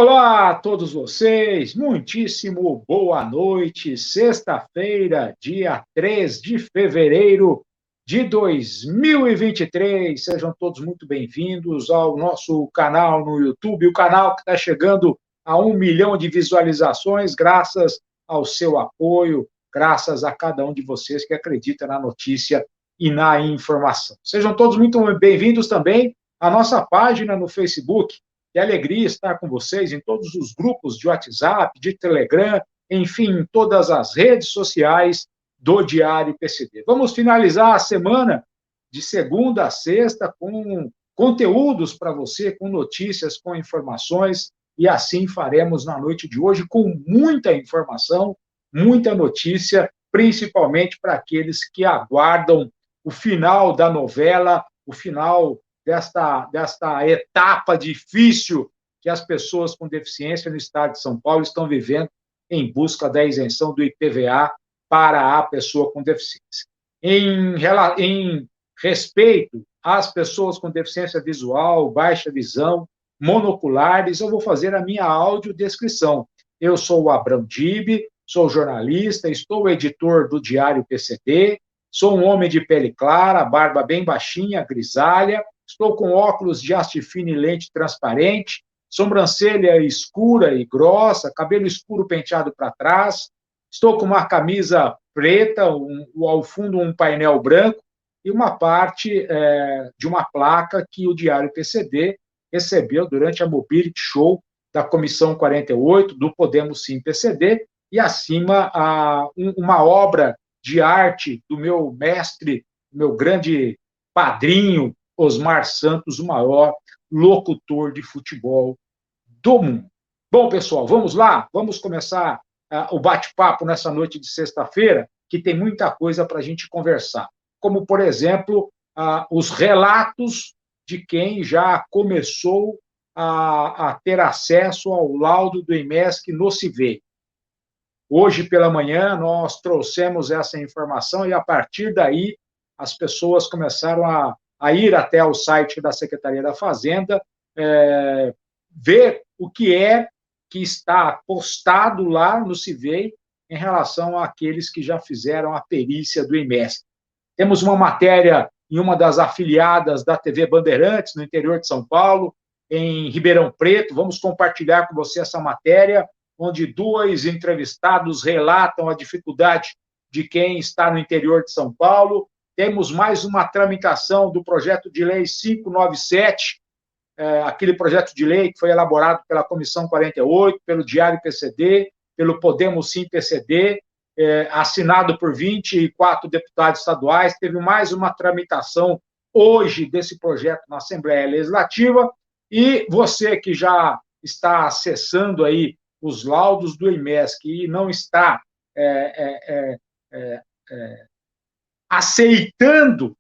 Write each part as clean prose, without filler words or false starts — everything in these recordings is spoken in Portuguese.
Olá a todos vocês, muitíssimo boa noite. Sexta-feira, dia 3 de fevereiro de 2023. Sejam todos muito bem-vindos ao nosso canal no YouTube, o canal que está chegando a 1 milhão de visualizações, graças ao seu apoio, graças a cada um de vocês que acredita na notícia e na informação. Sejam todos muito bem-vindos também à nossa página no Facebook. Que alegria estar com vocês em todos os grupos de WhatsApp, de Telegram, enfim, em todas as redes sociais do Diário PCD. Vamos finalizar a semana de segunda a sexta com conteúdos para você, com notícias, com informações, e assim faremos na noite de hoje com muita informação, muita notícia, principalmente para aqueles que aguardam o final da novela, o final desta etapa difícil que as pessoas com deficiência no estado de São Paulo estão vivendo em busca da isenção do IPVA para a pessoa com deficiência. Em respeito às pessoas com deficiência visual, baixa visão, monoculares, eu vou fazer a minha audiodescrição. Eu sou o Abrão Dib, sou jornalista, estou editor do Diário PCD, sou um homem de pele clara, barba bem baixinha, grisalha, estou com óculos de haste fina e lente transparente, sobrancelha escura e grossa, cabelo escuro penteado para trás, estou com uma camisa preta, ao fundo um painel branco e uma parte de uma placa que o Diário PCD recebeu durante a Mobility Show da Comissão 48, do Podemos Sim PCD, e acima uma obra de arte do meu mestre, meu grande padrinho, Osmar Santos, o maior locutor de futebol do mundo. Bom, pessoal, vamos lá? Vamos começar o bate-papo nessa noite de sexta-feira, que tem muita coisa para a gente conversar. Como, por exemplo, os relatos de quem já começou a ter acesso ao laudo do IMESC no CIVEI. Hoje pela manhã nós trouxemos essa informação e, a partir daí, as pessoas começaram a ir até o site da Secretaria da Fazenda, ver o que está postado lá no CIVEI em relação àqueles que já fizeram a perícia do IMESC. Temos uma matéria em uma das afiliadas da TV Bandeirantes, no interior de São Paulo, em Ribeirão Preto. Vamos compartilhar com você essa matéria, onde 2 entrevistados relatam a dificuldade de quem está no interior de São Paulo. Temos mais uma tramitação do projeto de lei 597, aquele projeto de lei que foi elaborado pela Comissão 48, pelo Diário PCD, pelo Podemos Sim PCD, assinado por 24 deputados estaduais. Teve mais uma tramitação hoje desse projeto na Assembleia Legislativa, e você que já está acessando aí os laudos do IMESC e não está aceitando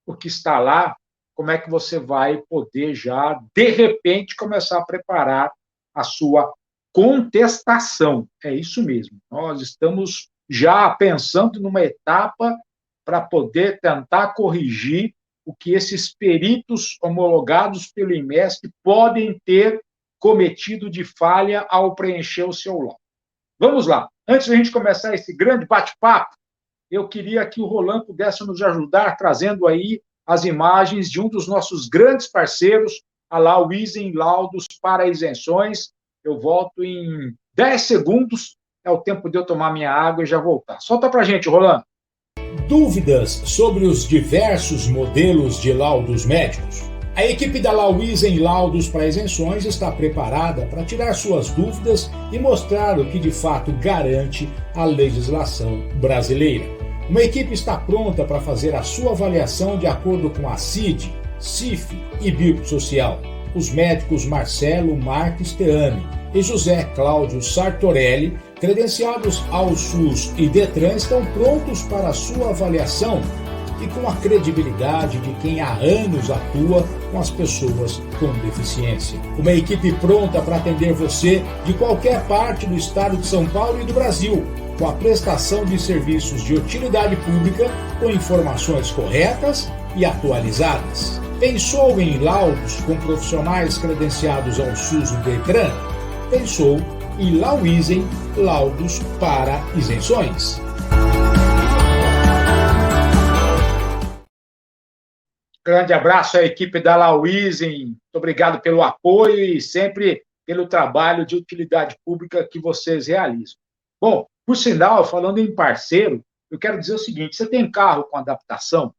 o que está lá, como é que você vai poder já, de repente, começar a preparar a sua contestação? É isso mesmo. Nós estamos já pensando numa etapa para poder tentar corrigir o que esses peritos homologados pelo IMESC podem ter cometido de falha ao preencher o seu laudo. Vamos lá. Antes de a gente começar esse grande bate-papo, eu queria que o Roland pudesse nos ajudar trazendo aí as imagens de um dos nossos grandes parceiros, a Lauisen Laudos para Isenções. Eu volto em 10 segundos, é o tempo de eu tomar minha água e já voltar. Solta pra gente, Roland. Dúvidas sobre os diversos modelos de laudos médicos? A equipe da Lauisen Laudos para Isenções está preparada para tirar suas dúvidas e mostrar o que de fato garante a legislação brasileira. Uma equipe está pronta para fazer a sua avaliação de acordo com a CID, CIF e BIRP Social. Os médicos Marcelo Marques Teami e José Cláudio Sartorelli, credenciados ao SUS e DETRAN, estão prontos para a sua avaliação e com a credibilidade de quem há anos atua com as pessoas com deficiência. Uma equipe pronta para atender você de qualquer parte do estado de São Paulo e do Brasil, com a prestação de serviços de utilidade pública com informações corretas e atualizadas. Pensou em laudos com profissionais credenciados ao SUS e DETRAN? pensou em Lawisen Laudos para Isenções. Grande abraço à equipe da Lawisen, muito obrigado pelo apoio e sempre pelo trabalho de utilidade pública que vocês realizam. Bom, por sinal, falando em parceiro, eu quero dizer o seguinte: você tem carro com adaptação?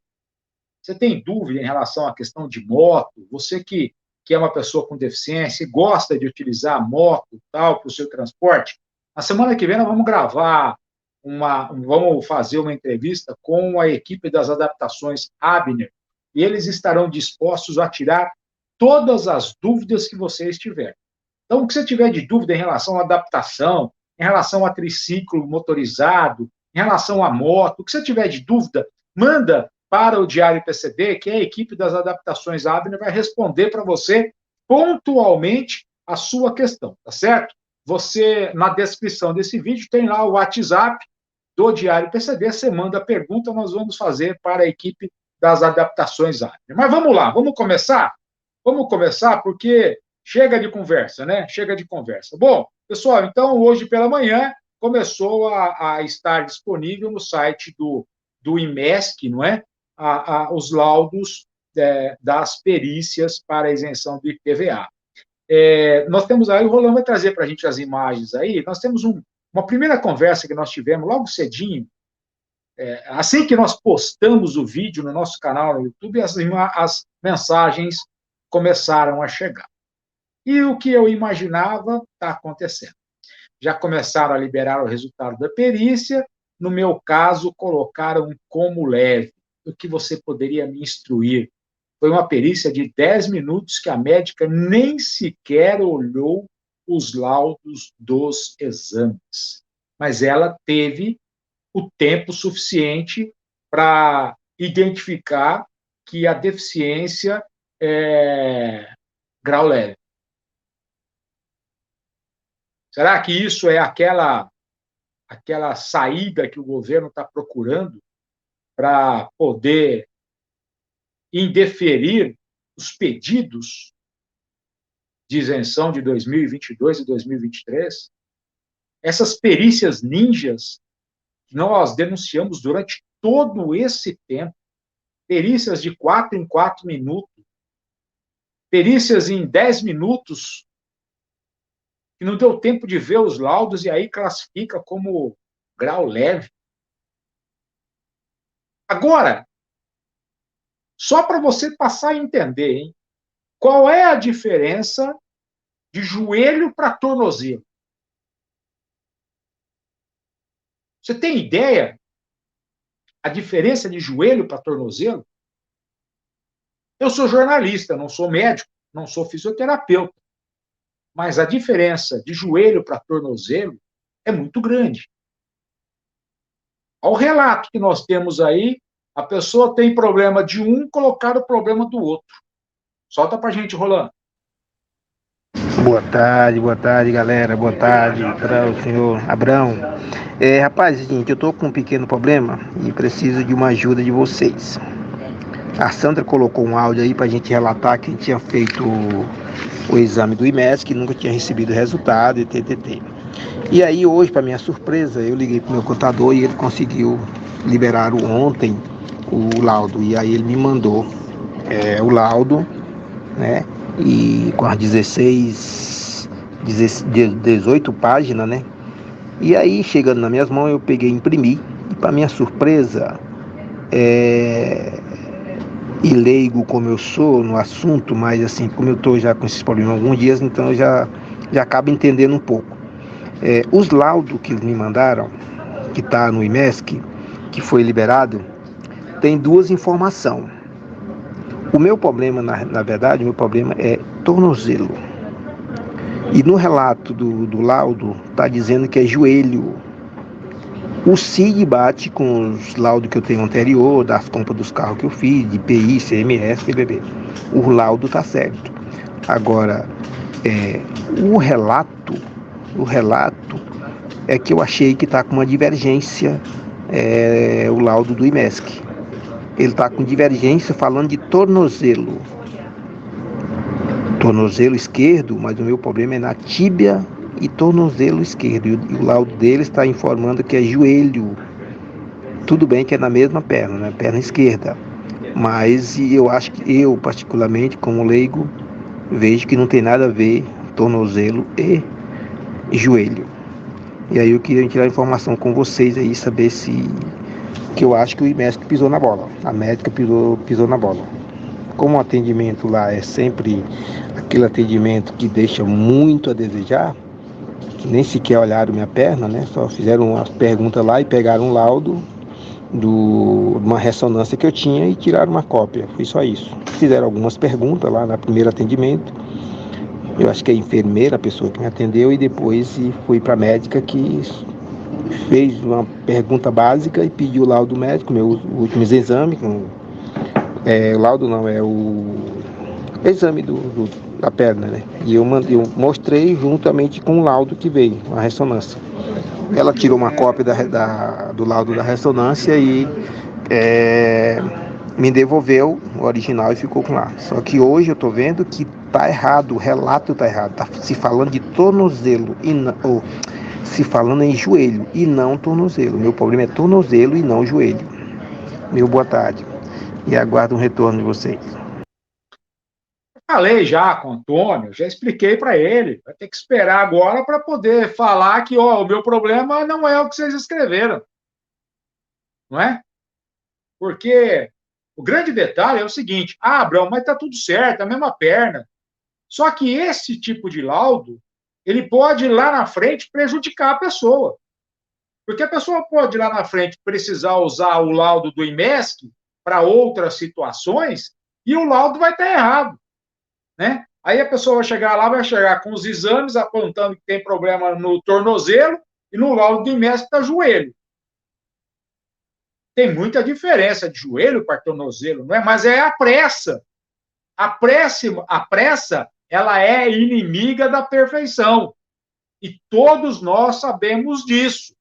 Você tem dúvida em relação à questão de moto? Você que é uma pessoa com deficiência e gosta de utilizar a moto tal para o seu transporte? Na semana que vem nós vamos gravar vamos fazer uma entrevista com a equipe das adaptações Abner, e eles estarão dispostos a tirar todas as dúvidas que você tiver. Então, o que você tiver de dúvida em relação à adaptação, em relação a triciclo motorizado, em relação à moto, o que você tiver de dúvida, manda para o Diário PCD, que a equipe das adaptações Abner vai responder para você pontualmente a sua questão, tá certo? Você, na descrição desse vídeo, tem lá o WhatsApp do Diário PCD, você manda a pergunta, nós vamos fazer para a equipe das adaptações Abner. Mas vamos lá, vamos começar? Vamos começar porque chega de conversa, né? Chega de conversa. Bom, pessoal, então hoje pela manhã começou a estar disponível no site do IMESC, não é? Os laudos das perícias para isenção do IPVA. Nós temos aí, o Rolando vai trazer para a gente as imagens aí, nós temos uma primeira conversa que nós tivemos logo cedinho, assim que nós postamos o vídeo no nosso canal no YouTube, as mensagens começaram a chegar. E o que eu imaginava está acontecendo. Já começaram a liberar o resultado da perícia, no meu caso, colocaram como leve. O que você poderia me instruir? Foi uma perícia de 10 minutos que a médica nem sequer olhou os laudos dos exames. Mas ela teve o tempo suficiente para identificar que a deficiência é grau leve. Será que isso é aquela saída que o governo está procurando para poder indeferir os pedidos de isenção de 2022 e 2023? Essas perícias ninjas que nós denunciamos durante todo esse tempo, perícias de 4 em 4 minutos, perícias em 10 minutos, que não deu tempo de ver os laudos e aí classifica como grau leve. Agora, só para você passar a entender, hein? Qual é a diferença de joelho para tornozelo? Você tem ideia a diferença de joelho para tornozelo? Eu sou jornalista, não sou médico, não sou fisioterapeuta. Mas a diferença de joelho para tornozelo é muito grande. Ao relato que nós temos aí, a pessoa tem problema de um, colocar o problema do outro. Solta para a gente, Rolando. Boa tarde, galera. Boa tarde para o senhor Abrão. Rapaz, seguinte, eu estou com um pequeno problema e preciso de uma ajuda de vocês. A Sandra colocou um áudio aí para a gente relatar que a gente tinha feito o exame do IMESC, que nunca tinha recebido o resultado e TTT. E aí hoje, para minha surpresa, eu liguei para o meu contador e ele conseguiu liberar ontem o laudo. E aí ele me mandou o laudo, né? E com as 18 páginas, né? E aí, chegando nas minhas mãos, eu peguei e imprimi. E para minha surpresa, e leigo como eu sou no assunto, mas assim, como eu estou já com esses problemas há alguns dias, então eu já acabo entendendo um pouco. Os laudos que eles me mandaram, que está no IMESC, que foi liberado, tem duas informações. O meu problema, na verdade, o meu problema é tornozelo. E no relato do laudo, está dizendo que é joelho. O CID bate com os laudos que eu tenho anterior, das compras dos carros que eu fiz, de IPI, CMS, BBB. O laudo está certo. Agora, o relato é que eu achei que está com uma divergência, o laudo do IMESC. Ele está com divergência falando de tornozelo esquerdo, mas o meu problema é na tíbia e tornozelo esquerdo. E o laudo dele está informando que é joelho. Tudo bem que é na mesma perna, né? Perna esquerda. Mas eu acho que eu, particularmente, como leigo, vejo que não tem nada a ver tornozelo e joelho. E aí eu queria tirar informação com vocês aí, saber se... que eu acho que o médico pisou na bola. A médica pisou na bola. Como o atendimento lá é sempre aquele atendimento que deixa muito a desejar, que nem sequer olharam minha perna, né? Só fizeram umas perguntas lá e pegaram um laudo de uma ressonância que eu tinha e tiraram uma cópia. Foi só isso. Fizeram algumas perguntas lá no primeiro atendimento. Eu acho que a enfermeira, a pessoa que me atendeu, e depois fui para a médica que fez uma pergunta básica e pediu o laudo médico, meu último exame, o laudo não, é o exame da perna, né? E eu mostrei juntamente com o laudo que veio, a ressonância. Ela tirou uma cópia do laudo da ressonância e me devolveu o original e ficou com lá. Só que hoje eu tô vendo que tá errado, o relato tá errado. Tá se falando de tornozelo e não, ou se falando em joelho e não tornozelo. Meu problema é tornozelo e não joelho. Meu boa tarde. E aguardo um retorno de vocês. Falei já com o Antônio, já expliquei para ele. Vai ter que esperar agora para poder falar que o meu problema não é o que vocês escreveram. Não é? Porque o grande detalhe é o seguinte: Abraão, mas está tudo certo, a mesma perna. Só que esse tipo de laudo, ele pode lá na frente prejudicar a pessoa. Porque a pessoa pode lá na frente precisar usar o laudo do IMESC para outras situações e o laudo vai estar errado, né? Aí a pessoa vai chegar lá, vai chegar com os exames apontando que tem problema no tornozelo e no laudo do IMESC está joelho. Tem muita diferença de joelho para tornozelo, não é? Mas é a pressa. A pressa, ela é inimiga da perfeição. E todos nós sabemos disso.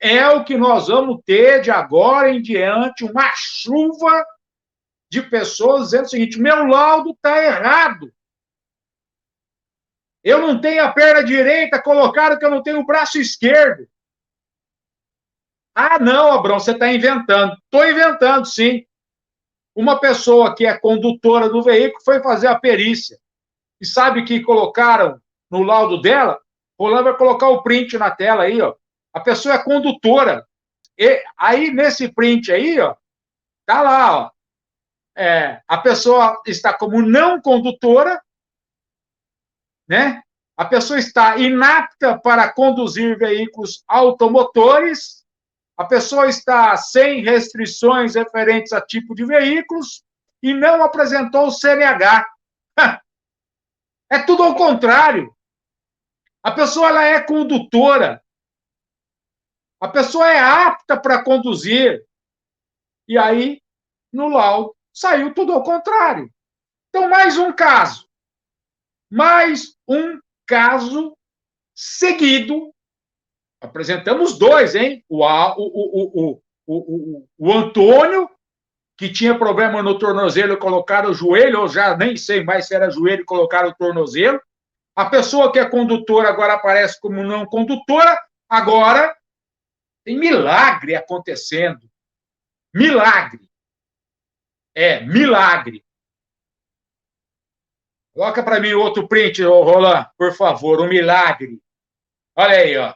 É o que nós vamos ter de agora em diante, uma chuva de pessoas dizendo o seguinte: meu laudo está errado. Eu não tenho a perna direita, colocaram que eu não tenho o braço esquerdo. Ah, não, Abrão, você está inventando. Estou inventando, sim. Uma pessoa que é condutora do veículo foi fazer a perícia. E sabe que colocaram no laudo dela? O Rolando vai colocar o print na tela aí, ó. A pessoa é condutora. E aí, nesse print aí, ó, tá lá, ó. A pessoa está como não condutora, né? A pessoa está inapta para conduzir veículos automotores, a pessoa está sem restrições referentes a tipo de veículos e não apresentou o CNH. É tudo ao contrário. A pessoa ela é condutora. A pessoa é apta para conduzir. E aí, no laudo, saiu tudo ao contrário. Então, mais um caso. Mais um caso seguido. Apresentamos dois, hein? O Antônio, que tinha problema no tornozelo, colocaram o joelho, ou já nem sei mais se era joelho, colocaram o tornozelo. A pessoa que é condutora agora aparece como não condutora. Agora tem milagre acontecendo. Milagre. Milagre. Coloca para mim outro print, Roland, por favor, um milagre. Olha aí, ó.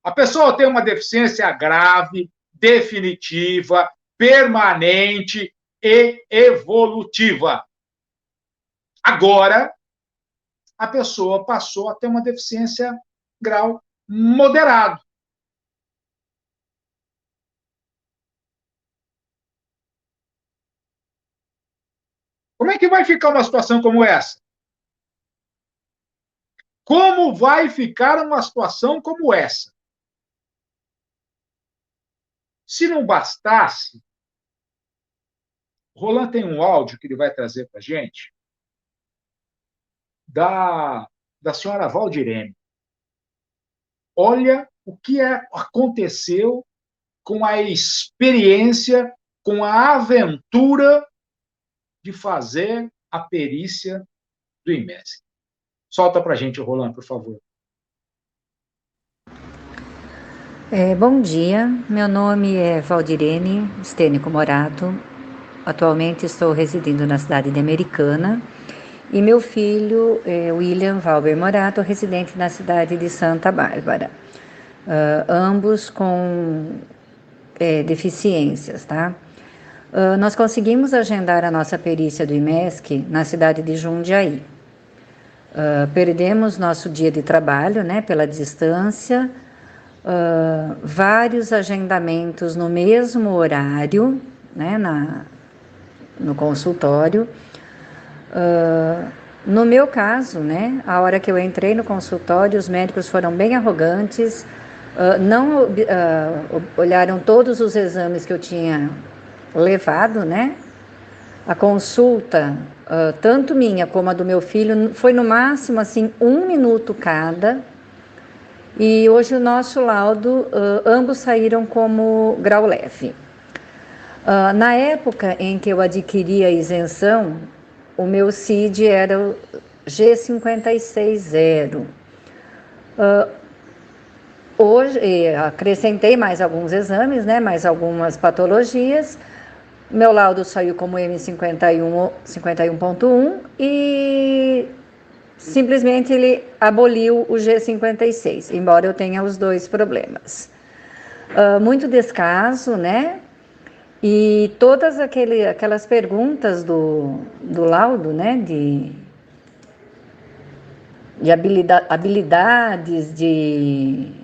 A pessoa tem uma deficiência grave, definitiva, permanente e evolutiva. Agora, a pessoa passou a ter uma deficiência grau moderado. Como é que vai ficar uma situação como essa? Como vai ficar uma situação como essa? Se não bastasse, o Roland tem um áudio que ele vai trazer para a gente da senhora Valdirene. Olha o que aconteceu com a experiência, com a aventura de fazer a perícia do IMESC. Solta para a gente, Roland, por favor. Bom dia, meu nome é Valdirene Stênico Morato. Atualmente estou residindo na cidade de Americana e meu filho é William Valber Morato, residente na cidade de Santa Bárbara. Ambos com deficiências, tá? Nós conseguimos agendar a nossa perícia do IMESC na cidade de Jundiaí. Perdemos nosso dia de trabalho, né, pela distância, vários agendamentos no mesmo horário, né, no consultório. No meu caso, né, a hora que eu entrei no consultório, os médicos foram bem arrogantes, não olharam todos os exames que eu tinha levado, né? A consulta, tanto minha como a do meu filho, foi no máximo assim 1 minuto cada. E hoje o nosso laudo, ambos saíram como grau leve. Na época em que eu adquiri a isenção, o meu CID era o G560. Hoje, acrescentei mais alguns exames, né, mais algumas patologias. Meu laudo saiu como M51.1 e simplesmente ele aboliu o G56, embora eu tenha os dois problemas. Muito descaso, né? E todas aquelas perguntas do laudo, né? De habilidades, de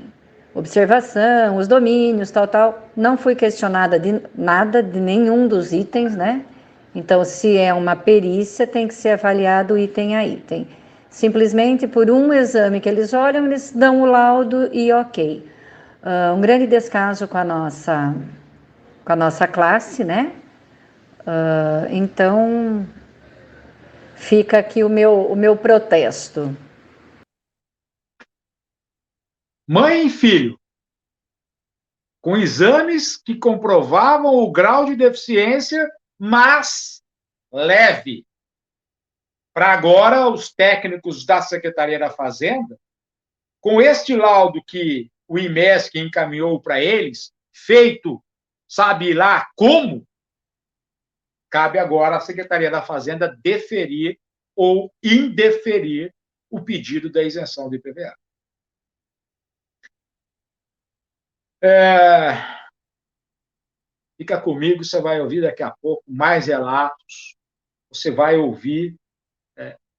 observação, os domínios, tal, não fui questionada de nada, de nenhum dos itens, né? Então, se é uma perícia, tem que ser avaliado item a item. Simplesmente por um exame que eles olham, eles dão o laudo e ok. Um grande descaso com a nossa classe, né? Então, fica aqui o meu protesto. Mãe e filho, com exames que comprovavam o grau de deficiência, mas leve. Para agora, os técnicos da Secretaria da Fazenda, com este laudo que o IMESC encaminhou para eles, feito, sabe lá como, cabe agora à Secretaria da Fazenda deferir ou indeferir o pedido da isenção do IPVA. Fica comigo, você vai ouvir daqui a pouco mais relatos, você vai ouvir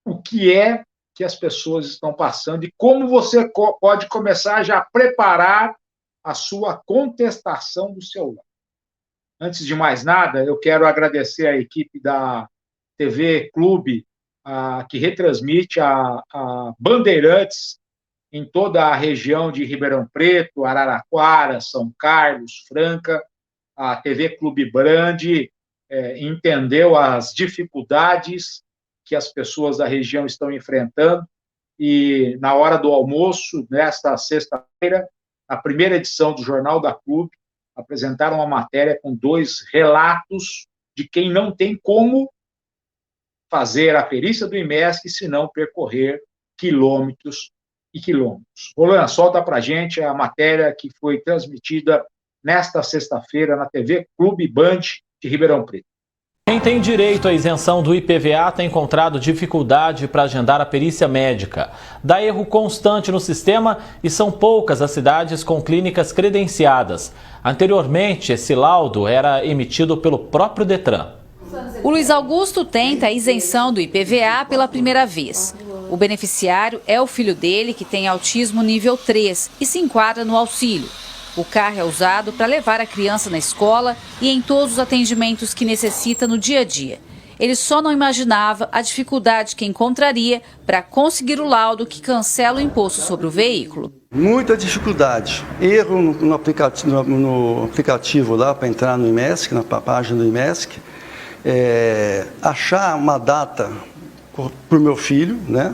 o que é que as pessoas estão passando e como você pode começar já a preparar a sua contestação do seu lado. Antes de mais nada, eu quero agradecer a equipe da TV Clube, que retransmite a Bandeirantes em toda a região de Ribeirão Preto, Araraquara, São Carlos, Franca. A TV Clube Brand entendeu as dificuldades que as pessoas da região estão enfrentando e, na hora do almoço, nesta sexta-feira, a primeira edição do Jornal da Clube, apresentaram uma matéria com 2 relatos de quem não tem como fazer a perícia do IMESC se não percorrer quilômetros e quilômetros. Roland, solta para a gente a matéria que foi transmitida nesta sexta-feira na TV Clube Band de Ribeirão Preto. Quem tem direito à isenção do IPVA tem encontrado dificuldade para agendar a perícia médica. Dá erro constante no sistema e são poucas as cidades com clínicas credenciadas. Anteriormente, esse laudo era emitido pelo próprio Detran. O Luiz Augusto tenta a isenção do IPVA pela primeira vez. O beneficiário é o filho dele, que tem autismo nível 3 e se enquadra no auxílio. O carro é usado para levar a criança na escola e em todos os atendimentos que necessita no dia a dia. Ele só não imaginava a dificuldade que encontraria para conseguir o laudo que cancela o imposto sobre o veículo. Muita dificuldade. Erro no aplicativo lá para entrar no IMESC, na página do IMESC. Achar uma data para o meu filho, né?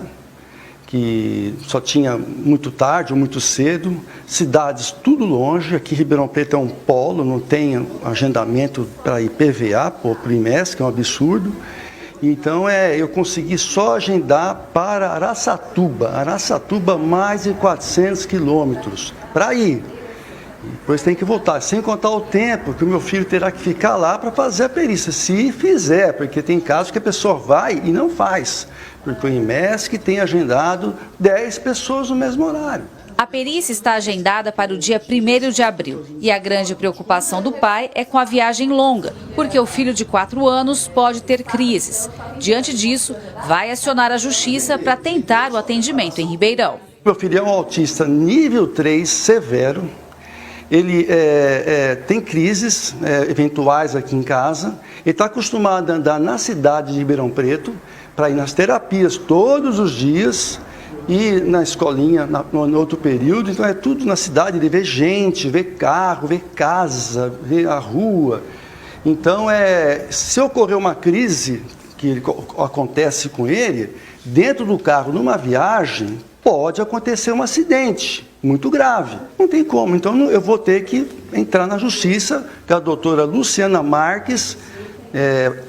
Que só tinha muito tarde ou muito cedo, cidades tudo longe, aqui Ribeirão Preto é um polo, não tem agendamento para IPVA, para o IMESC, que é um absurdo, Então eu consegui só agendar para Araçatuba mais de 400 quilômetros para ir. Depois tem que voltar, sem contar o tempo que o meu filho terá que ficar lá para fazer a perícia, se fizer, porque tem casos que a pessoa vai e não faz, porque o IMESC tem agendado 10 pessoas no mesmo horário. A perícia está agendada para o dia 1º de abril e a grande preocupação do pai é com a viagem longa, porque o filho de 4 anos pode ter crises. Diante disso, vai acionar a justiça para tentar o atendimento em Ribeirão. Meu filho é um autista nível 3 severo. Ele tem crises eventuais aqui em casa. Ele está acostumado a andar na cidade de Ribeirão Preto para ir nas terapias todos os dias e na escolinha no outro período. Então é tudo na cidade. Ele vê gente, vê carro, vê casa, vê a rua. Então se ocorrer uma crise que acontece com ele, dentro do carro, numa viagem, pode acontecer um acidente muito grave. Não tem como. Então eu vou ter que entrar na justiça com a doutora Luciana Marques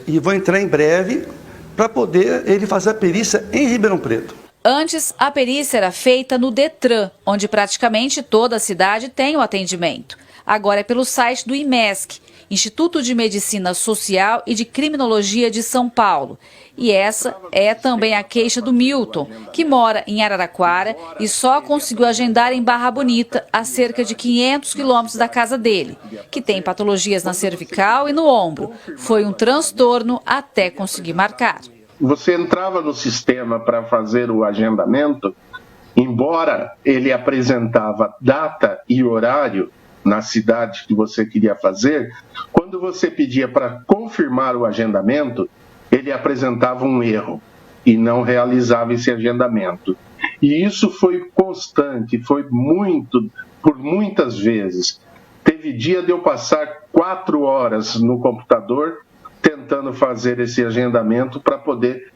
e vou entrar em breve para poder ele fazer a perícia em Ribeirão Preto. Antes, a perícia era feita no Detran, onde praticamente toda a cidade tem o atendimento. Agora é pelo site do IMESC, Instituto de Medicina Social e de Criminologia de São Paulo. E essa é também a queixa do Milton, que mora em Araraquara e só conseguiu agendar em Barra Bonita, a cerca de 500 quilômetros da casa dele, que tem patologias na cervical e no ombro. Foi um transtorno até conseguir marcar. Você entrava no sistema para fazer o agendamento, embora ele apresentava data e horário na cidade que você queria fazer, quando você pedia para confirmar o agendamento, ele apresentava um erro e não realizava esse agendamento. E isso foi constante, foi por muitas vezes. Teve dia de eu passar 4 horas no computador tentando fazer esse agendamento para poder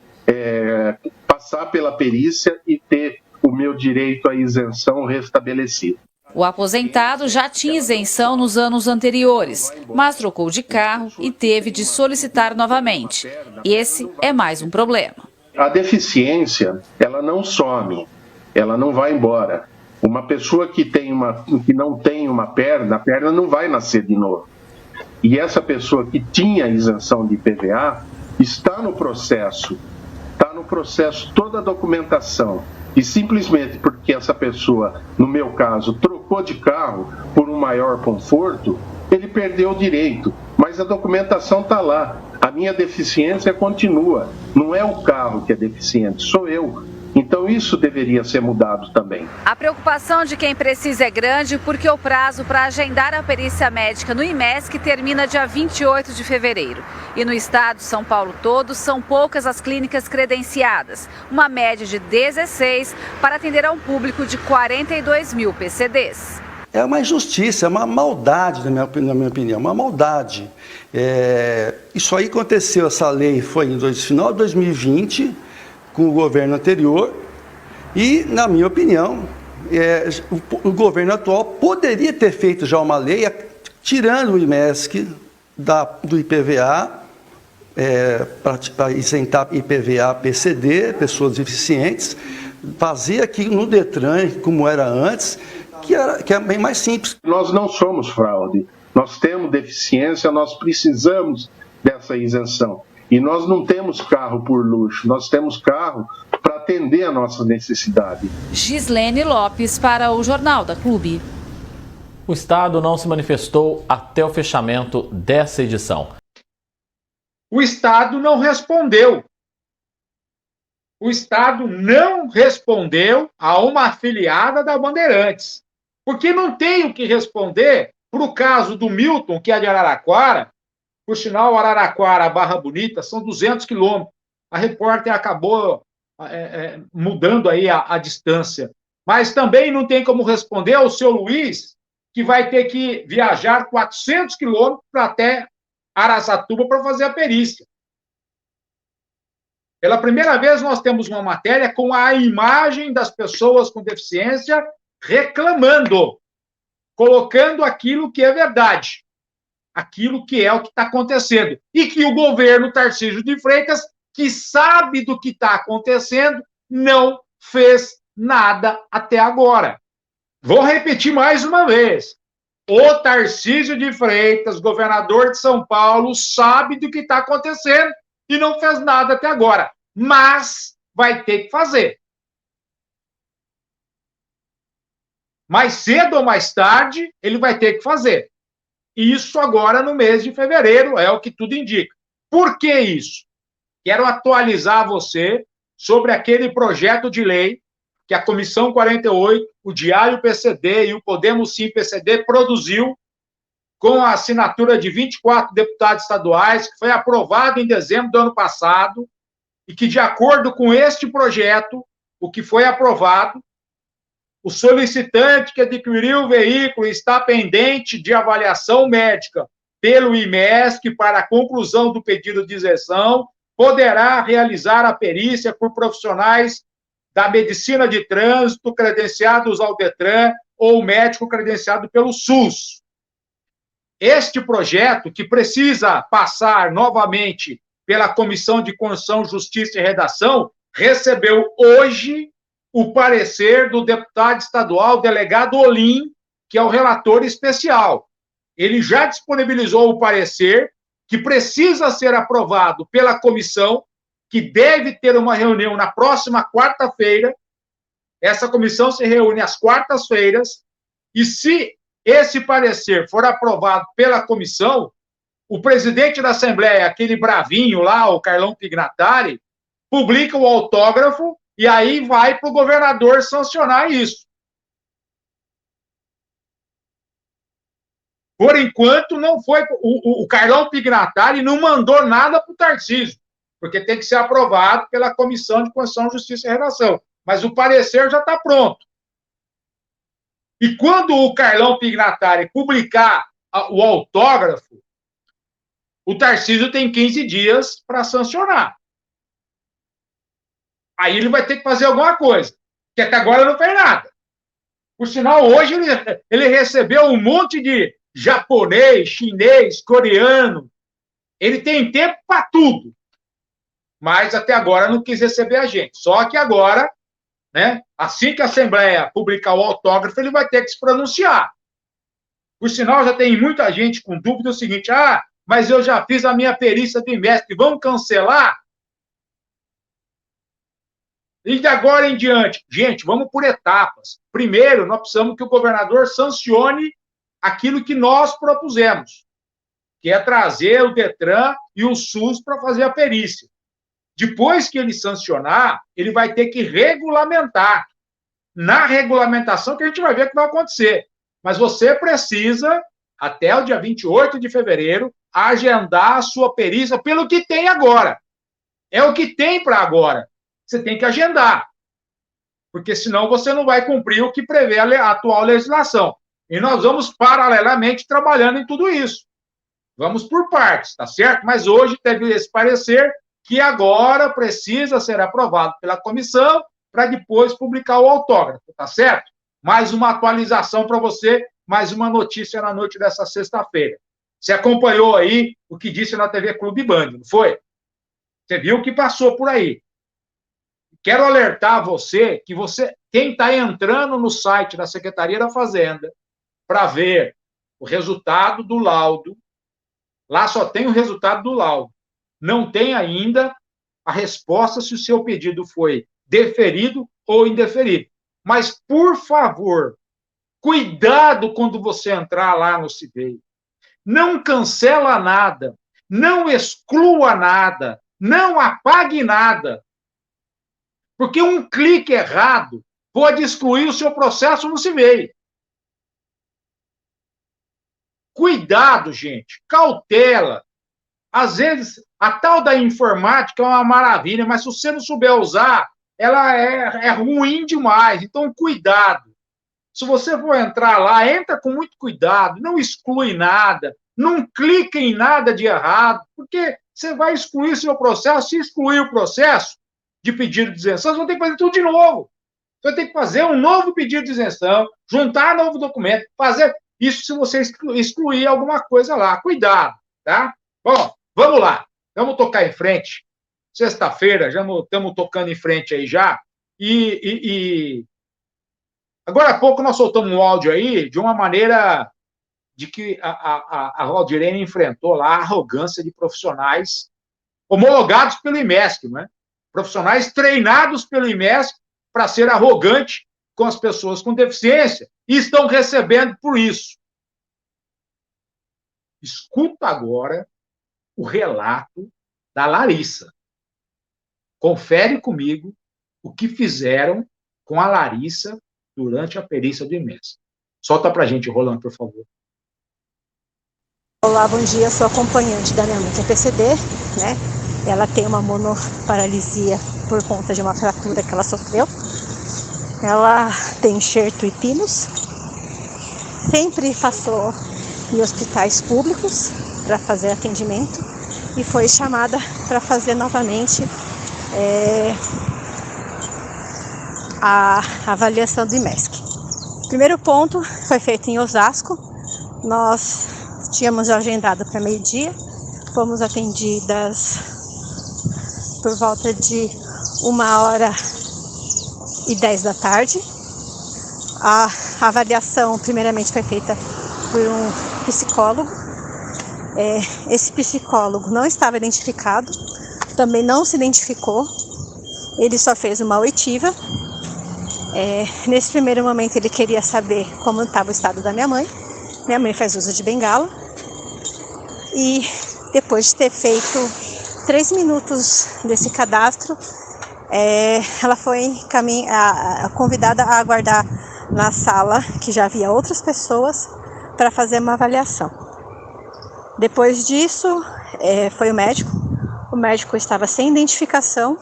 passar pela perícia e ter o meu direito à isenção restabelecido. O aposentado já tinha isenção nos anos anteriores, mas trocou de carro e teve de solicitar novamente. Esse é mais um problema. A deficiência, ela não some, ela não vai embora. Uma pessoa que não tem uma perna, a perna não vai nascer de novo. E essa pessoa que tinha isenção de IPVA está no processo toda a documentação. E simplesmente porque essa pessoa, no meu caso, trocou de carro por um maior conforto, ele perdeu o direito. Mas a documentação está lá. A minha deficiência continua. Não é o carro que é deficiente, sou eu. Então isso deveria ser mudado também. A preocupação de quem precisa é grande porque o prazo para agendar a perícia médica no IMESC termina dia 28 de fevereiro. E no estado de São Paulo todo, são poucas as clínicas credenciadas, uma média de 16 para atender a um público de 42 mil PCDs. É uma injustiça, é uma maldade, na minha opinião, uma maldade. Isso aí aconteceu, essa lei foi no final de 2020, com o governo anterior, e, na minha opinião, o governo atual poderia ter feito já uma lei tirando o IMESC do IPVA, para isentar IPVA PCD, pessoas deficientes, fazer aqui no Detran, como era antes, que é bem mais simples. Nós não somos fraude, nós temos deficiência, nós precisamos dessa isenção. E nós não temos carro por luxo, nós temos carro para atender a nossa necessidade. Gislene Lopes para o Jornal da Clube. O Estado não se manifestou até o fechamento dessa edição. O Estado não respondeu. O Estado não respondeu a uma afiliada da Bandeirantes. Porque não tem o que responder para o caso do Milton, que é de Araraquara. Por sinal, Araraquara, Barra Bonita, são 200 quilômetros. A repórter acabou mudando aí a distância. Mas também não tem como responder ao seu Luiz, que vai ter que viajar 400 quilômetros para até Araçatuba para fazer a perícia. Pela primeira vez, nós temos uma matéria com a imagem das pessoas com deficiência reclamando, colocando aquilo que é verdade, aquilo que é o que está acontecendo, e que o governo Tarcísio de Freitas que sabe do que está acontecendo, não fez nada até agora. Vou repetir mais uma vez. O Tarcísio de Freitas, governador de São Paulo, sabe do que está acontecendo e não fez nada até agora. Mas vai ter que fazer. Mais cedo ou mais tarde, ele vai ter que fazer. Isso agora no mês de fevereiro, é o que tudo indica. Por que isso? Quero atualizar você sobre aquele projeto de lei que a Comissão 48, o Diário PCD e o Podemos Sim PCD produziu com a assinatura de 24 deputados estaduais, que foi aprovado em dezembro do ano passado, e que, de acordo com este projeto, o que foi aprovado, o solicitante que adquiriu o veículo está pendente de avaliação médica pelo IMESC para a conclusão do pedido de isenção, poderá realizar a perícia por profissionais da medicina de trânsito credenciados ao DETRAN ou médico credenciado pelo SUS. Este projeto, que precisa passar novamente pela Comissão de Constituição, Justiça e Redação, recebeu hoje o parecer do deputado estadual, delegado Olim, que é o relator especial. Ele já disponibilizou o parecer, que precisa ser aprovado pela comissão, que deve ter uma reunião na próxima quarta-feira. Essa comissão se reúne às quartas-feiras, e se esse parecer for aprovado pela comissão, o presidente da Assembleia, aquele bravinho lá, o Carlão Pignatari, publica o autógrafo e aí vai para o governador sancionar isso. Por enquanto, não foi. O Carlão Pignatari não mandou nada para o Tarcísio, porque tem que ser aprovado pela Comissão de Constituição, Justiça e Redação. Mas o parecer já está pronto. E quando o Carlão Pignatari publicar o autógrafo, o Tarcísio tem 15 dias para sancionar. Aí ele vai ter que fazer alguma coisa, que até agora não fez nada. Por sinal, hoje ele recebeu um monte de japonês, chinês, coreano. Ele tem tempo para tudo. Mas até agora não quis receber a gente. Só que agora, né, assim que a Assembleia publicar o autógrafo, ele vai ter que se pronunciar. Por sinal, já tem muita gente com dúvida o seguinte: mas eu já fiz a minha perícia do IMESC, vamos cancelar? E de agora em diante, gente, vamos por etapas. Primeiro, nós precisamos que o governador sancione aquilo que nós propusemos, que é trazer o DETRAN e o SUS para fazer a perícia. Depois que ele sancionar, ele vai ter que regulamentar. Na regulamentação que a gente vai ver o que vai acontecer. Mas você precisa, até o dia 28 de fevereiro, agendar a sua perícia pelo que tem agora. É o que tem para agora. Você tem que agendar. Porque senão você não vai cumprir o que prevê a atual legislação. E nós vamos paralelamente trabalhando em tudo isso. Vamos por partes, tá certo? Mas hoje teve esse parecer que agora precisa ser aprovado pela comissão para depois publicar o autógrafo, tá certo? Mais uma atualização para você, mais uma notícia na noite dessa sexta-feira. Você acompanhou aí o que disse na TV Clube Band, não foi? Você viu o que passou por aí. Quero alertar você que quem está entrando no site da Secretaria da Fazenda para ver o resultado do laudo, lá só tem o resultado do laudo. Não tem ainda a resposta se o seu pedido foi deferido ou indeferido. Mas, por favor, cuidado quando você entrar lá no CIVEI. Não cancela nada, não exclua nada, não apague nada. Porque um clique errado pode excluir o seu processo no CIVEI. Cuidado, gente, cautela. Às vezes, a tal da informática é uma maravilha, mas se você não souber usar, ela é ruim demais. Então, cuidado. Se você for entrar lá, entra com muito cuidado, não exclui nada, não clique em nada de errado, porque você vai excluir seu processo. Se excluir o processo de pedido de isenção, você vai ter que fazer tudo de novo. Você vai ter que fazer um novo pedido de isenção, juntar novo documento, fazer isso se você excluir alguma coisa lá. Cuidado, tá? Bom, vamos lá. Vamos tocar em frente. sexta-feira, já estamos tocando em frente aí já, e agora há pouco nós soltamos um áudio aí de uma maneira de que a Valdirene enfrentou lá a arrogância de profissionais homologados pelo IMESC, né? Profissionais treinados pelo IMESC para ser arrogante com as pessoas com deficiência e estão recebendo por isso. Escuta agora o relato da Larissa. Confere comigo o que fizeram com a Larissa durante a perícia do IMESC. Solta pra gente, Rolando, por favor. Olá, bom dia. Sou acompanhante da minha mãe, que é PCD, né? Ela tem uma monoparalisia por conta de uma fratura que ela sofreu. Ela tem enxerto e pinos. Sempre passou em hospitais públicos para fazer atendimento e foi chamada para fazer novamente a avaliação do IMESC. Primeiro ponto foi feito em Osasco. Nós tínhamos agendado para meio-dia, fomos atendidas por volta de 1h10 da tarde. A avaliação, primeiramente, foi feita por um psicólogo. Esse psicólogo não estava identificado, também não se identificou, ele só fez uma oitiva. Nesse primeiro momento, ele queria saber como estava o estado da minha mãe. Minha mãe faz uso de bengala. E depois de ter feito 3 minutos desse cadastro, ela foi convidada a aguardar na sala, que já havia outras pessoas, para fazer uma avaliação. Depois disso, foi o médico. O médico estava sem identificação.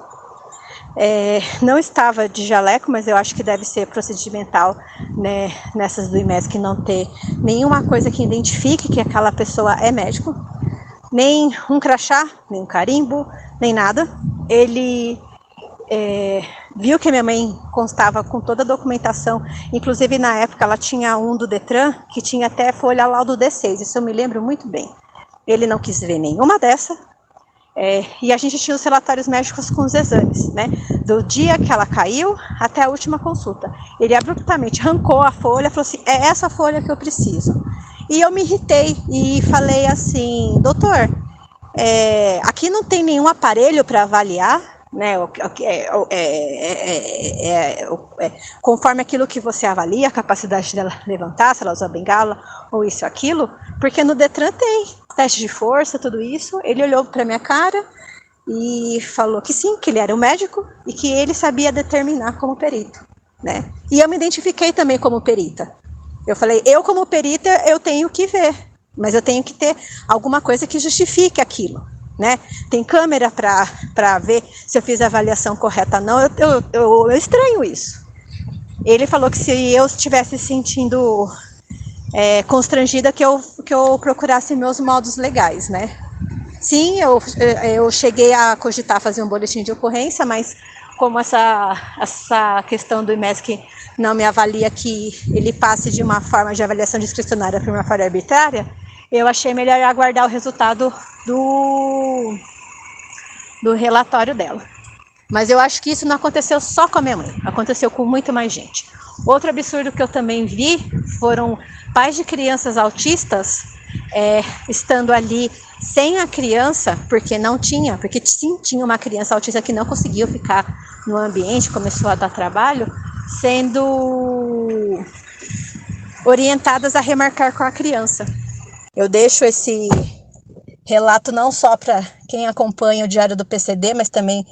Não estava de jaleco, mas eu acho que deve ser procedimental, né, nessas do IMESC, não ter nenhuma coisa que identifique que aquela pessoa é médico, nem um crachá, nem um carimbo, nem nada. Ele viu que a minha mãe constava com toda a documentação, inclusive na época ela tinha um do Detran, que tinha até folha laudo D6, isso eu me lembro muito bem. Ele não quis ver nenhuma dessa. E a gente tinha os relatórios médicos com os exames, né? Do dia que ela caiu até a última consulta. Ele abruptamente arrancou a folha e falou assim: é essa folha que eu preciso. E eu me irritei e falei assim: doutor, aqui não tem nenhum aparelho para avaliar, né? Conforme aquilo que você avalia, a capacidade dela levantar, se ela usa bengala ou isso ou aquilo, porque no Detran tem teste de força, tudo isso. Ele olhou para minha cara e falou que sim, que ele era um médico e que ele sabia determinar como perito, né? E eu me identifiquei também como perita. Eu falei, eu como perita, eu tenho que ver, mas eu tenho que ter alguma coisa que justifique aquilo, né? Tem câmera para ver se eu fiz a avaliação correta ou não. Eu estranho isso. Ele falou que se eu estivesse sentindo constrangida, que eu procurasse meus modos legais, né? Sim, eu cheguei a cogitar fazer um boletim de ocorrência, mas como essa questão do IMESC não me avalia que ele passe de uma forma de avaliação discricionária para uma forma arbitrária, eu achei melhor aguardar o resultado do relatório dela. Mas eu acho que isso não aconteceu só com a minha mãe, aconteceu com muito mais gente. Outro absurdo que eu também vi foram pais de crianças autistas estando ali sem a criança, porque sim, tinha uma criança autista que não conseguiu ficar no ambiente, começou a dar trabalho, sendo orientadas a remarcar com a criança. Eu deixo esse relato não só para quem acompanha o Diário do PCD, mas também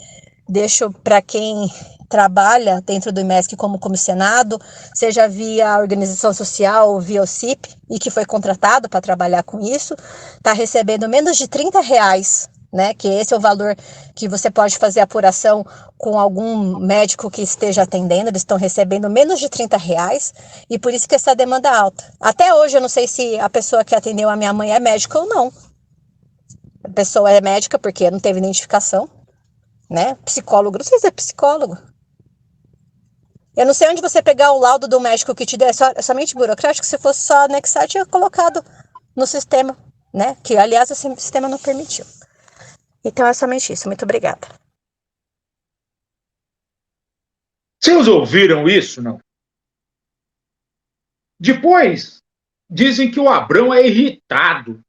deixo para quem trabalha dentro do IMESC como comissionado, seja via organização social ou via OCIP, e que foi contratado para trabalhar com isso, está recebendo menos de R$30, né, que esse é o valor que você pode fazer apuração com algum médico que esteja atendendo. Eles estão recebendo menos de R$30, e por isso que essa demanda é alta. Até hoje eu não sei se a pessoa que atendeu a minha mãe é médica ou não. A pessoa é médica porque não teve identificação, né? Psicólogo, não sei se é psicólogo. Eu não sei onde você pegar o laudo do médico que te deu, é somente burocrático. Se fosse só anexar, tinha colocado no sistema, né? Que, aliás, esse sistema não permitiu. Então, é somente isso. Muito obrigada. Vocês ouviram isso, não? Depois, dizem que o Abrão é irritado,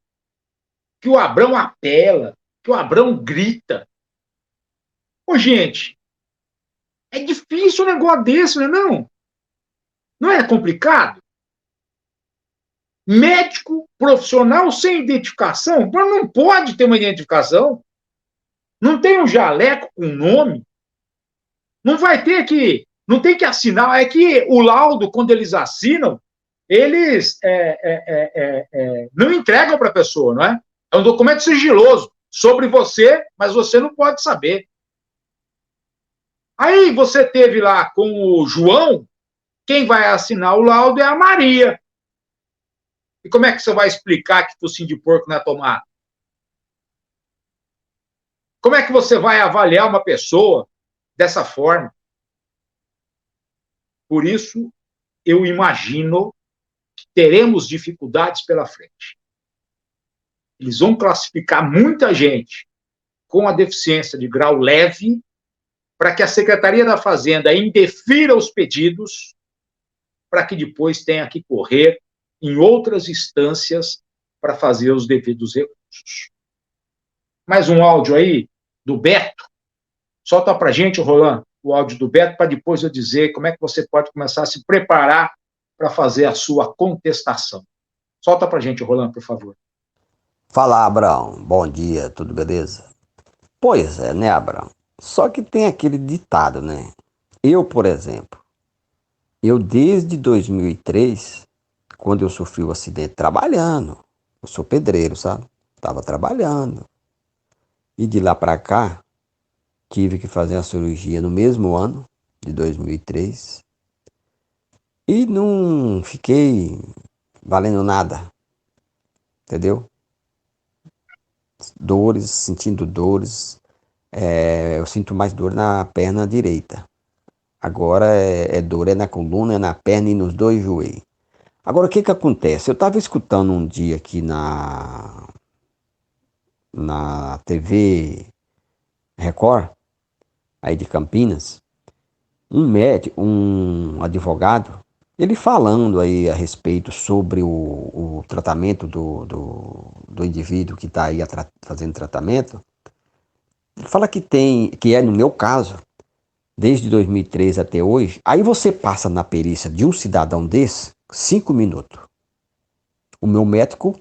que o Abrão apela, que o Abrão grita. Ô, gente, é difícil um negócio desse, não é não? Não é complicado? Médico profissional sem identificação, mas não pode ter uma identificação. Não tem um jaleco com nome. Não vai ter que, não tem que assinar. É que o laudo, quando eles assinam, eles não entregam para a pessoa, não é? É um documento sigiloso sobre você, mas você não pode saber. Aí você teve lá com o João, quem vai assinar o laudo é a Maria. E como é que você vai explicar que focinho de porco não é tomate? Como é que você vai avaliar uma pessoa dessa forma? Por isso, eu imagino que teremos dificuldades pela frente. Eles vão classificar muita gente com a deficiência de grau leve para que a Secretaria da Fazenda indefira os pedidos para que depois tenha que correr em outras instâncias para fazer os devidos recursos. Mais um áudio aí do Beto. Solta para a gente, Roland, o áudio do Beto, para depois eu dizer como é que você pode começar a se preparar para fazer a sua contestação. Solta para a gente, Roland, por favor. Fala, Abraão. Bom dia, tudo beleza? Pois é, né, Abraão? Só que tem aquele ditado, né? Eu, por exemplo, desde 2003, quando eu sofri o acidente trabalhando, eu sou pedreiro, sabe? Estava trabalhando. E de lá para cá, tive que fazer a cirurgia no mesmo ano, de 2003. E não fiquei valendo nada, entendeu? Dores, sentindo dores. Eu sinto mais dor na perna direita. Agora dor na coluna, é na perna e nos dois joelhos. Agora, o que acontece? Eu estava escutando um dia aqui na TV Record, aí de Campinas, um médico, um advogado, ele falando aí a respeito sobre o tratamento do indivíduo que está aí fazendo tratamento. Ele fala que no meu caso, desde 2003 até hoje, aí você passa na perícia de um cidadão desse, 5 minutos. O meu médico,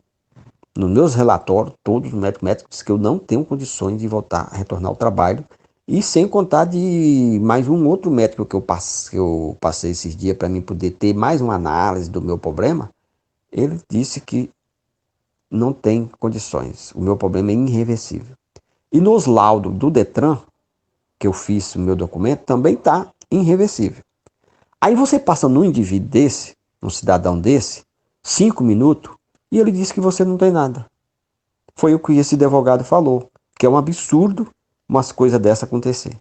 nos meus relatórios, todos os médicos dizem que eu não tenho condições de voltar a retornar ao trabalho, e sem contar de mais um outro médico que eu passei esses dias para mim poder ter mais uma análise do meu problema. Ele disse que não tem condições, o meu problema é irreversível. E nos laudos do Detran, que eu fiz no meu documento, também está irreversível. Aí você passa num indivíduo desse, num cidadão desse, 5 minutos, e ele disse que você não tem nada. Foi o que esse advogado falou, que é um absurdo umas coisas dessas acontecer.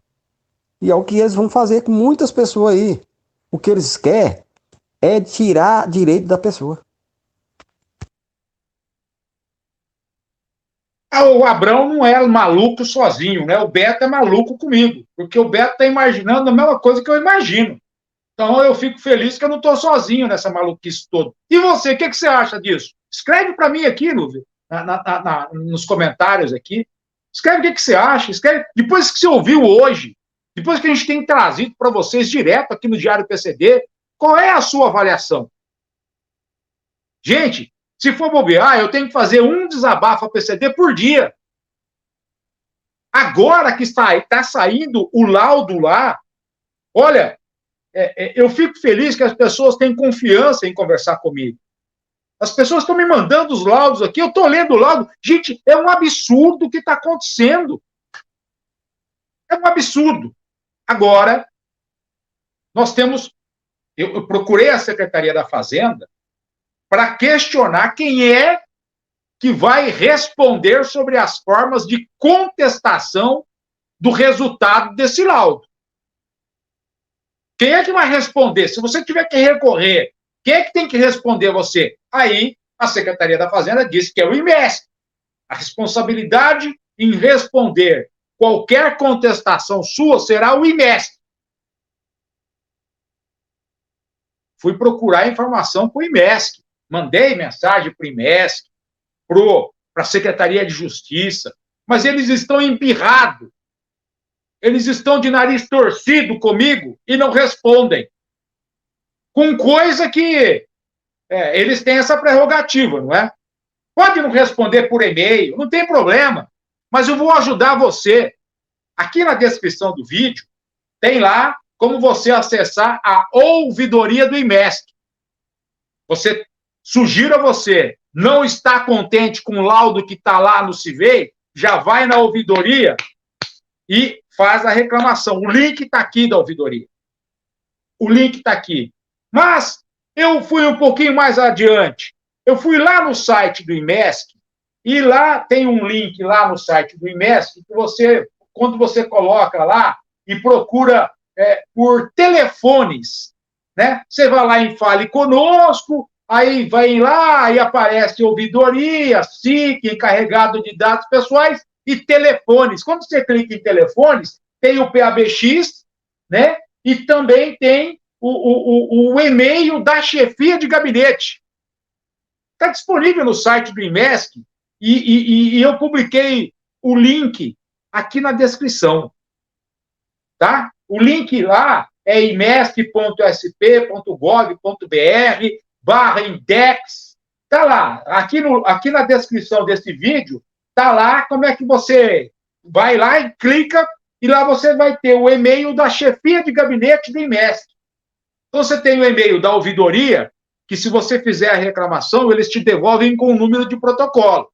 E é o que eles vão fazer com muitas pessoas aí. O que eles querem é tirar direito da pessoa. O Abrão não é maluco sozinho, né? O Beto é maluco comigo, porque o Beto está imaginando a mesma coisa que eu imagino. Então eu fico feliz que eu não estou sozinho nessa maluquice toda. E você, o que você acha disso? Escreve para mim aqui, Lúvio, nos comentários aqui. Escreve o que você acha. Escreve depois que você ouviu hoje, depois que a gente tem trazido para vocês direto aqui no Diário PCD, qual é a sua avaliação? Gente, se for bobear, eu tenho que fazer um desabafo a PCD por dia. Agora que está saindo o laudo lá, olha, eu fico feliz que as pessoas têm confiança em conversar comigo. As pessoas estão me mandando os laudos aqui, eu estou lendo o laudo. Gente, é um absurdo o que está acontecendo. É um absurdo. Agora, nós temos... Eu procurei a Secretaria da Fazenda para questionar quem é que vai responder sobre as formas de contestação do resultado desse laudo. Quem é que vai responder? Se você tiver que recorrer, quem é que tem que responder você? Aí, a Secretaria da Fazenda disse que é o IMESC. A responsabilidade em responder qualquer contestação sua será o IMESC. fui procurar informação com o IMESC. Mandei mensagem para o IMESC, para a Secretaria de Justiça, mas eles estão embirrados. Eles estão de nariz torcido comigo e não respondem. Com coisa que eles têm essa prerrogativa, não é? Pode não responder por e-mail, não tem problema, mas eu vou ajudar você. Aqui na descrição do vídeo tem lá como você acessar a ouvidoria do IMESC. Sugiro a você, não está contente com o laudo que está lá no CIVEI, já vai na ouvidoria e faz a reclamação. O link está aqui da ouvidoria. O link está aqui. Mas eu fui um pouquinho mais adiante. Eu fui lá no site do IMESC e lá tem um link lá no site do IMESC que você, quando você coloca lá e procura por telefones, né? Você vai lá em Fale Conosco, aí vai lá e aparece ouvidoria, SIC, encarregado de dados pessoais e telefones. Quando você clica em telefones, tem o PABX, né? E também tem o e-mail da chefia de gabinete. Está disponível no site do IMESC e eu publiquei o link aqui na descrição. Tá? O link lá é imesc.sp.gov.br/index. Está lá. Aqui na descrição desse vídeo, está lá como é que você vai lá e clica e lá você vai ter o e-mail da chefia de gabinete do IMESC. Então, você tem o e-mail da ouvidoria, que se você fizer a reclamação, eles te devolvem com o número de protocolo.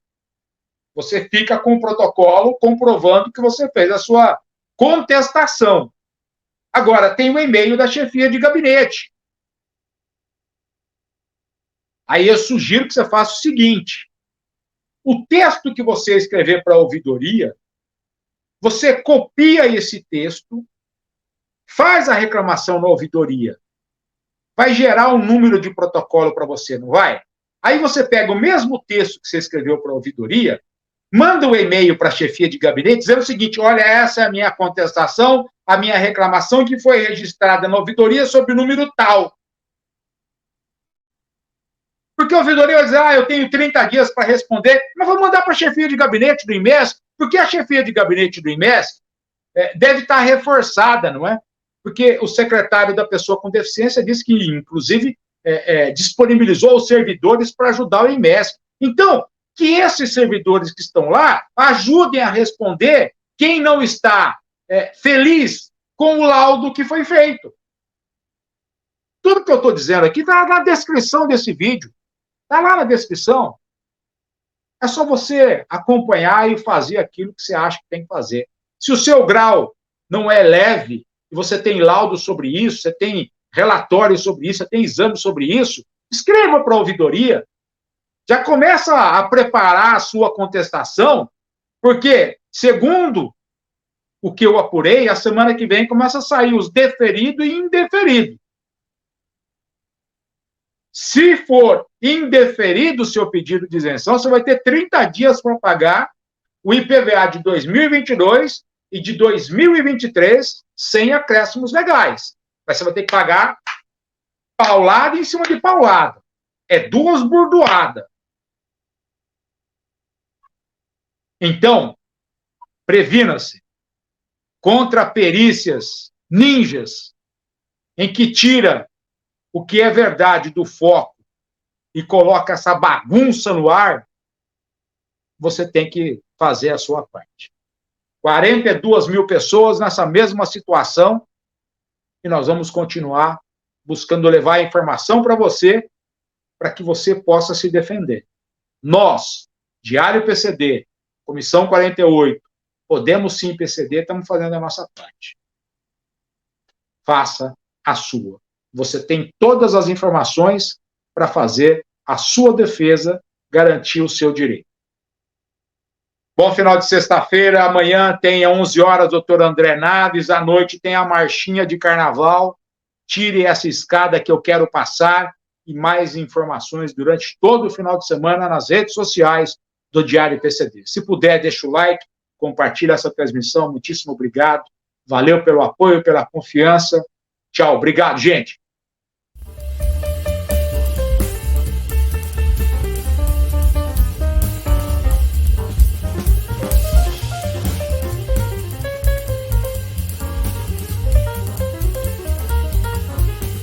Você fica com o protocolo comprovando que você fez a sua contestação. Agora, tem o e-mail da chefia de gabinete. Aí eu sugiro que você faça o seguinte: o texto que você escrever para a ouvidoria, você copia esse texto, faz a reclamação na ouvidoria. Vai gerar um número de protocolo para você, não vai? Aí você pega o mesmo texto que você escreveu para a ouvidoria, manda um e-mail para a chefia de gabinete dizendo o seguinte: olha, essa é a minha contestação, a minha reclamação que foi registrada na ouvidoria sob o número tal. Porque a ouvidoria vai dizer, eu tenho 30 dias para responder, mas vou mandar para a chefia de gabinete do IMESC, porque a chefia de gabinete do IMESC deve estar reforçada, não é? Porque o secretário da pessoa com deficiência disse que, inclusive, disponibilizou os servidores para ajudar o IMESC. Então, que esses servidores que estão lá ajudem a responder quem não está feliz com o laudo que foi feito. Tudo que eu estou dizendo aqui está na descrição desse vídeo. Está lá na descrição. É só você acompanhar e fazer aquilo que você acha que tem que fazer. Se o seu grau não é leve, e você tem laudo sobre isso, você tem relatório sobre isso, você tem exame sobre isso, escreva para a ouvidoria. Já começa a preparar a sua contestação, porque, segundo o que eu apurei, a semana que vem começa a sair os deferido e indeferido. Se for indeferido o seu pedido de isenção, você vai ter 30 dias para pagar o IPVA de 2022 e de 2023 sem acréscimos legais. Mas você vai ter que pagar paulada em cima de paulada. É 2 burdoadas. Então, previna-se contra perícias ninjas em que tira o que é verdade do foco e coloca essa bagunça no ar. Você tem que fazer a sua parte. 42 mil pessoas nessa mesma situação e nós vamos continuar buscando levar a informação para você, para que você possa se defender. Nós, Diário PCD, Comissão 48, Podemos Sim PCD, estamos fazendo a nossa parte. Faça a sua. Você tem todas as informações para fazer a sua defesa, garantir o seu direito. Bom final de sexta-feira. Amanhã tem às 11 horas doutor André Naves. À noite tem a marchinha de carnaval. Tire essa escada que eu quero passar. E mais informações durante todo o final de semana nas redes sociais do Diário PCD. Se puder, deixa o like, compartilha essa transmissão. Muitíssimo obrigado. Valeu pelo apoio, pela confiança. Tchau. Obrigado, gente.